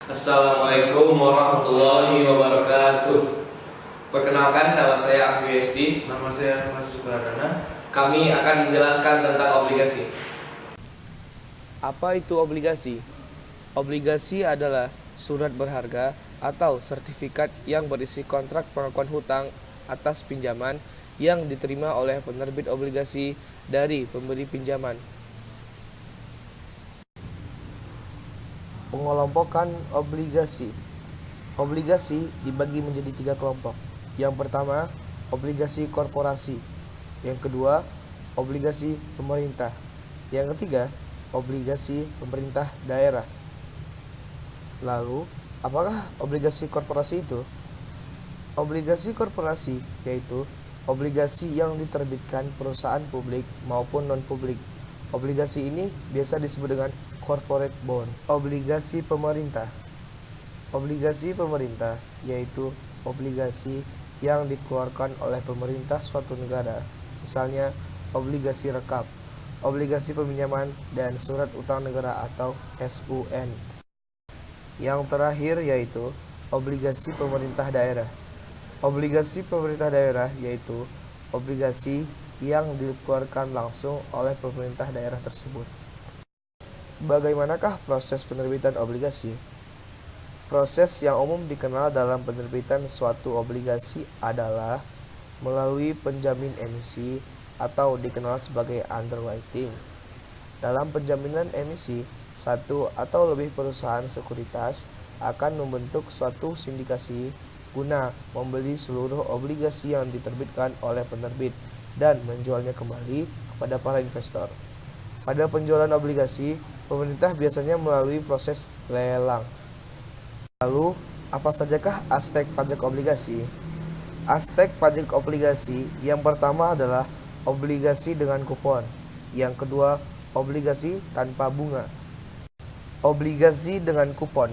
Assalamualaikum warahmatullahi wabarakatuh. Perkenalkan, nama saya Akwi SD. Nama saya Mas Supradana. Kami akan menjelaskan tentang obligasi. Apa itu obligasi? Obligasi adalah surat berharga atau sertifikat yang berisi kontrak pengakuan hutang atas pinjaman yang diterima oleh penerbit obligasi dari pemberi pinjaman. Pengelompokan obligasi. Obligasi dibagi menjadi 3 kelompok. Yang pertama, obligasi korporasi. Yang kedua, obligasi pemerintah. Yang ketiga, obligasi pemerintah daerah. Lalu, apakah obligasi korporasi itu? Obligasi korporasi yaitu obligasi yang diterbitkan perusahaan publik maupun non-publik. Obligasi ini biasa disebut dengan corporate bond. Obligasi pemerintah. Obligasi pemerintah yaitu obligasi yang dikeluarkan oleh pemerintah suatu negara. Misalnya obligasi rekap, obligasi peminjaman, dan surat utang negara atau SUN. Yang terakhir yaitu obligasi pemerintah daerah. Obligasi pemerintah daerah yaitu obligasi yang dikeluarkan langsung oleh pemerintah daerah tersebut. Bagaimanakah proses penerbitan obligasi? Proses yang umum dikenal dalam penerbitan suatu obligasi adalah melalui penjamin emisi atau dikenal sebagai underwriting. Dalam penjaminan emisi, satu atau lebih perusahaan sekuritas akan membentuk suatu sindikasi guna membeli seluruh obligasi yang diterbitkan oleh penerbit dan menjualnya kembali kepada para investor. Pada penjualan obligasi, pemerintah biasanya melalui proses lelang. Lalu, apa sajakah aspek pajak obligasi? Aspek pajak obligasi yang pertama adalah obligasi dengan kupon. Yang kedua, obligasi tanpa bunga. Obligasi dengan kupon.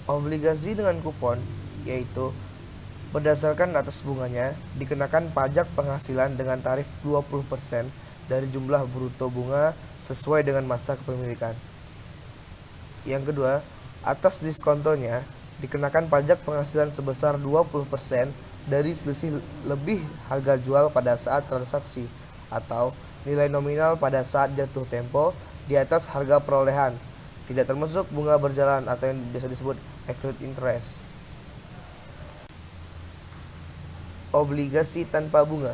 Obligasi dengan kupon yaitu berdasarkan atas bunganya dikenakan pajak penghasilan dengan tarif 20% dari jumlah bruto bunga sesuai dengan masa kepemilikan. Yang kedua, atas diskontonya dikenakan pajak penghasilan sebesar 20% dari selisih lebih harga jual pada saat transaksi atau nilai nominal pada saat jatuh tempo di atas harga perolehan, tidak termasuk bunga berjalan atau yang biasa disebut accrued interest. Obligasi tanpa bunga.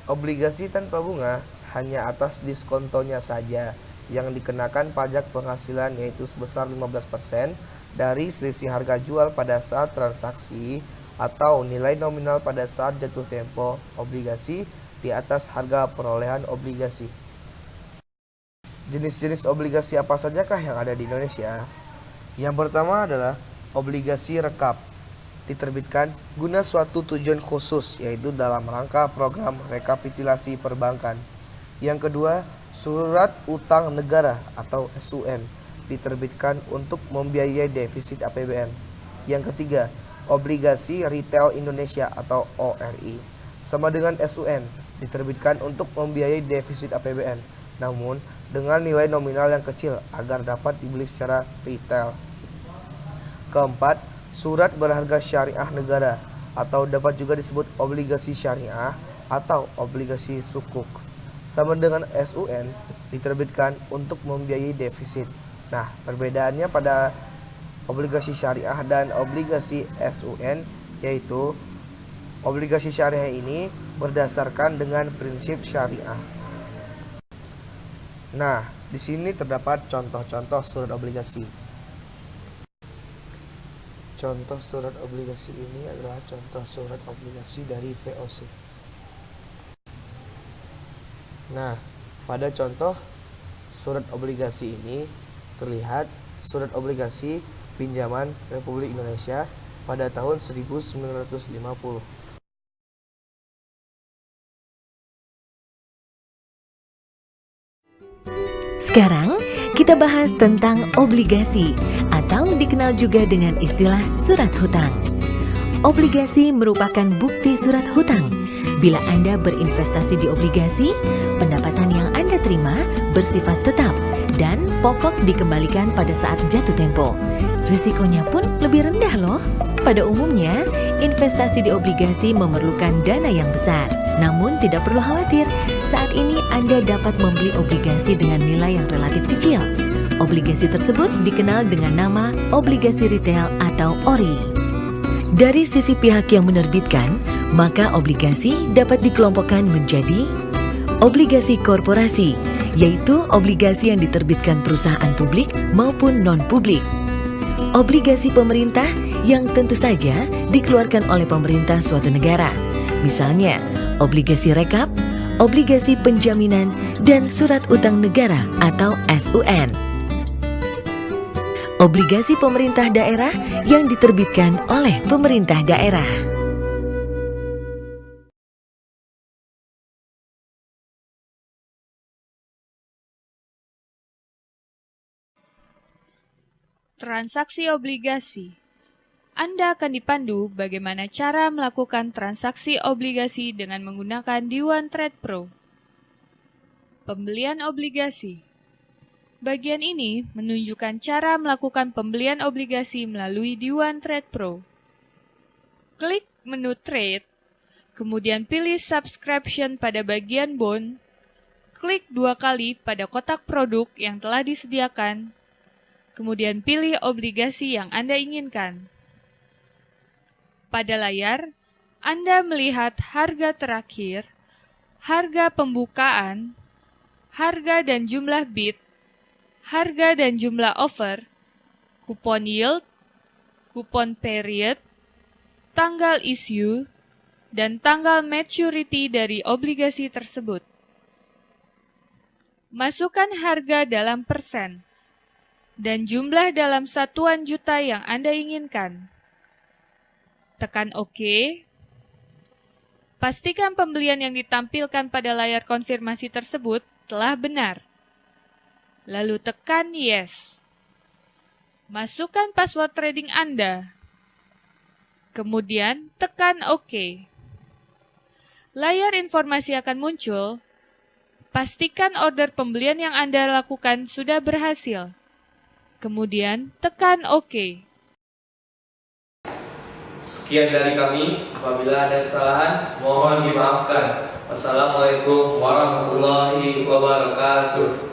Obligasi tanpa bunga hanya atas diskontonya saja yang dikenakan pajak penghasilan yaitu sebesar 15% dari selisih harga jual pada saat transaksi atau nilai nominal pada saat jatuh tempo obligasi di atas harga perolehan obligasi. Jenis-jenis obligasi apa sajakah yang ada di Indonesia? Yang pertama adalah obligasi rekap. Diterbitkan guna suatu tujuan khusus yaitu dalam rangka program rekapitulasi perbankan. Yang kedua, surat utang negara atau SUN diterbitkan untuk membiayai defisit APBN. Yang ketiga, obligasi retail Indonesia atau ORI sama dengan SUN diterbitkan untuk membiayai defisit APBN namun dengan nilai nominal yang kecil agar dapat dibeli secara retail. Keempat, surat berharga syariah negara atau dapat juga disebut obligasi syariah atau obligasi sukuk sama dengan SUN diterbitkan untuk membiayai defisit. Nah, perbedaannya pada obligasi syariah dan obligasi SUN yaitu obligasi syariah ini berdasarkan dengan prinsip syariah. Nah, di sini terdapat contoh-contoh surat obligasi. Contoh surat obligasi ini adalah contoh surat obligasi dari VOC. Nah, pada contoh surat obligasi ini terlihat surat obligasi pinjaman Republik Indonesia pada tahun 1950. Sekarang kita bahas tentang obligasi atau dikenal juga dengan istilah surat hutang. Obligasi merupakan bukti surat hutang. Bila Anda berinvestasi di obligasi, pendapatan yang Anda terima bersifat tetap dan pokok dikembalikan pada saat jatuh tempo. Risikonya pun lebih rendah loh. Pada umumnya, investasi di obligasi memerlukan dana yang besar. Namun tidak perlu khawatir, saat ini Anda dapat membeli obligasi dengan nilai yang relatif kecil. Obligasi tersebut dikenal dengan nama obligasi retail atau ORI. Dari sisi pihak yang menerbitkan, maka obligasi dapat dikelompokkan menjadi obligasi korporasi, yaitu obligasi yang diterbitkan perusahaan publik maupun non-publik. Obligasi pemerintah yang tentu saja dikeluarkan oleh pemerintah suatu negara. Misalnya, obligasi rekap, obligasi penjaminan, dan surat utang negara atau SUN. Obligasi pemerintah daerah yang diterbitkan oleh pemerintah daerah. Transaksi obligasi. Anda akan dipandu bagaimana cara melakukan transaksi obligasi dengan menggunakan D1 Trade Pro. Pembelian obligasi. Bagian ini menunjukkan cara melakukan pembelian obligasi melalui D1 Trade Pro. Klik menu Trade, kemudian pilih Subscription pada bagian Bond. Klik 2 kali pada kotak produk yang telah disediakan, kemudian pilih obligasi yang Anda inginkan. Pada layar, Anda melihat harga terakhir, harga pembukaan, harga dan jumlah bid, harga dan jumlah offer, kupon yield, kupon period, tanggal issue, dan tanggal maturity dari obligasi tersebut. Masukkan harga dalam persen dan jumlah dalam satuan juta yang Anda inginkan. Tekan OK. Pastikan pembelian yang ditampilkan pada layar konfirmasi tersebut telah benar. Lalu tekan Yes. Masukkan password trading Anda. Kemudian tekan OK. Layar informasi akan muncul. Pastikan order pembelian yang Anda lakukan sudah berhasil. Kemudian tekan OK. Sekian dari kami. Apabila ada kesalahan, mohon dimaafkan. Wassalamualaikum warahmatullahi wabarakatuh.